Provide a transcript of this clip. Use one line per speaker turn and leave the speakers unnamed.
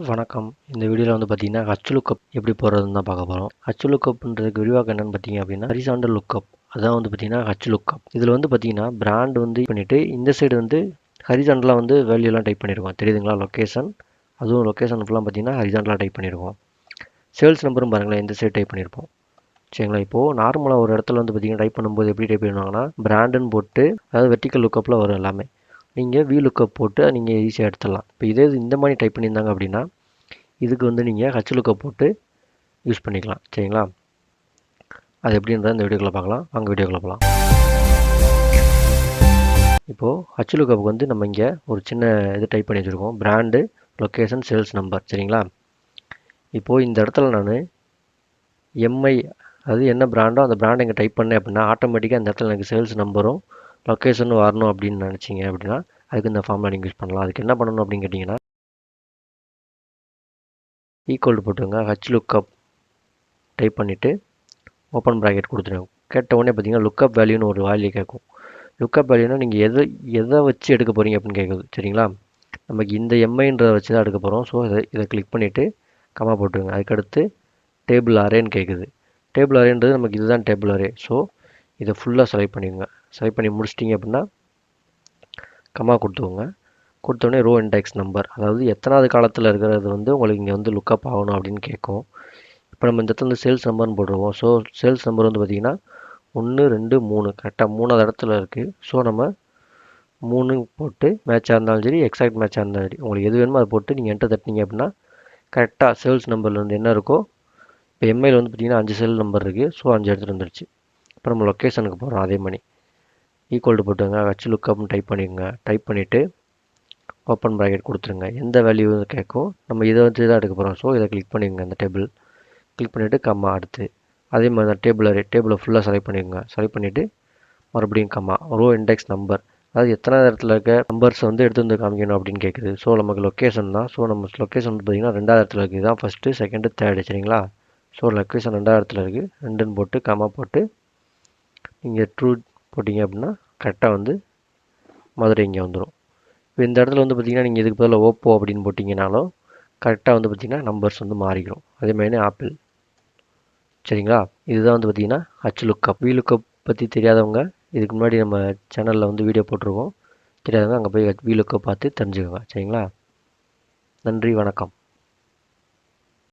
வணக்கம். இந்த வீடியோவில் வந்து பார்த்தீங்கன்னா hlookup எப்படி போடுறதுன்னு தான் பார்க்க போகிறோம். hlookuப்ன்றதுக்கு விரிவாக்கம் என்னென்னு பார்த்தீங்க அப்படின்னா ஹரிசாண்டல் லுக்கப், அதான் வந்து பார்த்தீங்கன்னா hlookup. இதில் வந்து பார்த்தீங்கன்னா பிராண்ட் வந்து பண்ணிவிட்டு இந்த சைடு வந்து ஹரிசாண்டலாக வந்து வேல்யூலாம் டைப் பண்ணியிருக்கோம். தெரியுதுங்களா? லொக்கேஷன், அதுவும் லொக்கேஷன் ஃபுல்லாக பார்த்தீங்கன்னா ஹரிசாண்டலாக டைப் பண்ணியிருக்கோம். சேல்ஸ் நம்பரும் பாருங்களேன், இந்த சைடு டைப் பண்ணியிருப்போம். சரிங்களா? இப்போது நார்மலாக ஒரு இடத்துல வந்து பார்த்தீங்கன்னா டைப் பண்ணும்போது எப்படி டைப் பண்ணுவாங்கன்னா பிராண்டுன்னு போட்டு, அதாவது வெர்டிக்கல் லுக்கப்பில் வரும் எல்லாமே. நீங்கள் hlookup போட்டு நீங்கள் ஈஸியாக எடுத்துடலாம். இப்போ இதே இந்த மாதிரி டைப் பண்ணியிருந்தாங்க அப்படின்னா இதுக்கு வந்து நீங்கள் hlookup போட்டு யூஸ் பண்ணிக்கலாம். சரிங்களா? அது எப்படின்றத இந்த வீடியோக்குள்ள பார்க்கலாம். வாங்க வீடியோக்குள்ள போகலாம். இப்போது hlookup வந்து நம்ம இங்கே ஒரு சின்ன இது டைப் பண்ணி வச்சுருக்கோம். Brand, location, sales number. சரிங்களா? இப்போது இந்த இடத்துல நான் எம்ஐ, அது என்ன பிராண்டோ அந்த பிராண்டை இங்கே டைப் பண்ணேன் அப்படின்னா ஆட்டோமேட்டிக்காக இந்த இடத்துல எனக்கு சேல்ஸ் நம்பரும் லொக்கேஷனும் வரணும் அப்படின்னு நினச்சிங்க அப்படின்னா அதுக்கு இந்த ஃபார்மில் நீங்கள் யூஸ் பண்ணலாம். அதுக்கு என்ன பண்ணணும் அப்படின்னு கேட்டிங்கன்னா ஈக்குவல் போட்டுங்க, hlookup டைப் பண்ணிவிட்டு ஓப்பன் ப்ராக்கெட் கொடுத்துருங்க. கேட்ட உடனே பார்த்தீங்கன்னா லுக்கப் வேல்யூன்னு ஒரு வேல்யூ கேட்கும். லுக்கப் வேல்யூனா நீங்கள் எதை வச்சு எடுக்க போகிறீங்க அப்படின்னு கேட்குது. சரிங்களா? நமக்கு இந்த எம்ஐன்றதை வச்சு தான் எடுக்க போகிறோம். ஸோ இதை கிளிக் பண்ணிவிட்டு கமா போட்டுருங்க. அதுக்கடுத்து டேபிள் அரேன்னு கேட்குது. டேபிள் அரேன்றது நமக்கு இதுதான் டேபிள் அரே. ஸோ இதை ஃபுல்லாக செலக்ட் பண்ணிடுங்க. செலக்ட் பண்ணி முடிச்சிட்டிங்க அப்படின்னா கமா கொடுத்துக்கோங்க. கொடுத்தோடனே ரோ இண்டெக்ஸ் நம்பர், அதாவது எத்தனாவது காலத்தில் இருக்கிறது வந்து உங்களுக்கு இங்கே வந்து லுக்கப் ஆகணும் அப்படின்னு கேட்கும். இப்போ நம்ம இந்த இடத்துல வந்து சேல்ஸ் நம்பர்னு போட்டுருவோம். ஸோ சேல்ஸ் நம்பர் வந்து பார்த்திங்கன்னா 1 2 3 கரெக்டாக 3வது இடத்துல இருக்குது. ஸோ நம்ம 3 போட்டு மேட்சாக இருந்தாலும் சரி, எக்ஸாக்ட் மேட்சாக இருந்தாலும் சரி, உங்களுக்கு எது வேணுமோ அதை போட்டு நீங்கள் என்டர் தட்டினீங்க அப்படின்னா கரெக்டாக சேல்ஸ் நம்பரில் வந்து என்ன இருக்கோ, இப்போ எம்ஐயில் வந்து பார்த்திங்கன்னா 5 சேல் நம்பர் இருக்குது. ஸோ 5 எடுத்துகிட்டு வந்துடுச்சு. இப்போ நம்ம லொக்கேஷனுக்கு போகிறோம். அதே மாதிரி ஈக்குவல் போட்டுங்க, hlookup டைப் பண்ணிக்கோங்க. டைப் பண்ணிவிட்டு ஓப்பன் ப்ராக்கெட் கொடுத்துருங்க. எந்த வேல்யூ கேட்கும், நம்ம இதை வச்சு தான் எடுக்க போகிறோம். ஸோ இதை கிளிக் பண்ணிக்கோங்க. இந்த டேபிள் கிளிக் பண்ணிவிட்டு கம்மா. அடுத்து அதே மாதிரி தான் டேபிளை ஃபுல்லாக செலக்ட் பண்ணிக்கோங்க. செலக்ட் பண்ணிவிட்டு மறுபடியும் கம்மா, ரோ இண்டெக்ஸ் நம்பர், அதாவது எத்தனை இடத்துல இருக்க நம்பர்ஸ் வந்து எடுத்து வந்து காமிக்கணும் அப்படின்னு கேட்குது. ஸோ நமக்கு லொக்கேஷன் தான். ஸோ நம்ம லொக்கேஷன் வந்து பார்த்திங்கன்னா 2வது இடத்துல இருக்குது. தான் ஃபஸ்ட்டு, செகண்டு, தேர்டு. சரிங்களா? ஸோ லொக்கேஷன் 2வது இடத்துல இருக்குது. 2ன்னு போட்டு கம்மா போட்டு நீங்கள் ட்ரூ போட்டிங்க அப்படின்னா கரெக்டாக வந்து மதுரை இங்கே வந்துடும். இப்போ இந்த இடத்துல வந்து பார்த்திங்கன்னா நீங்கள் இதுக்கு பதில் ஓப்போ அப்படின்னு போட்டிங்கனாலும் கரெக்டாக வந்து பார்த்திங்கன்னா நம்பர்ஸ் வந்து மாறிக்கிறோம். அதேமாதிரி ஆப்பிள். சரிங்களா? இதுதான் வந்து பார்த்திங்கன்னா hlookup. hlookup பற்றி தெரியாதவங்க இதுக்கு முன்னாடி நம்ம சேனலில் வந்து வீடியோ போட்டிருக்கோம். தெரியாதவங்க அங்கே போய் hlookup பார்த்து தெரிஞ்சுக்கோங்க. சரிங்களா? நன்றி, வணக்கம்.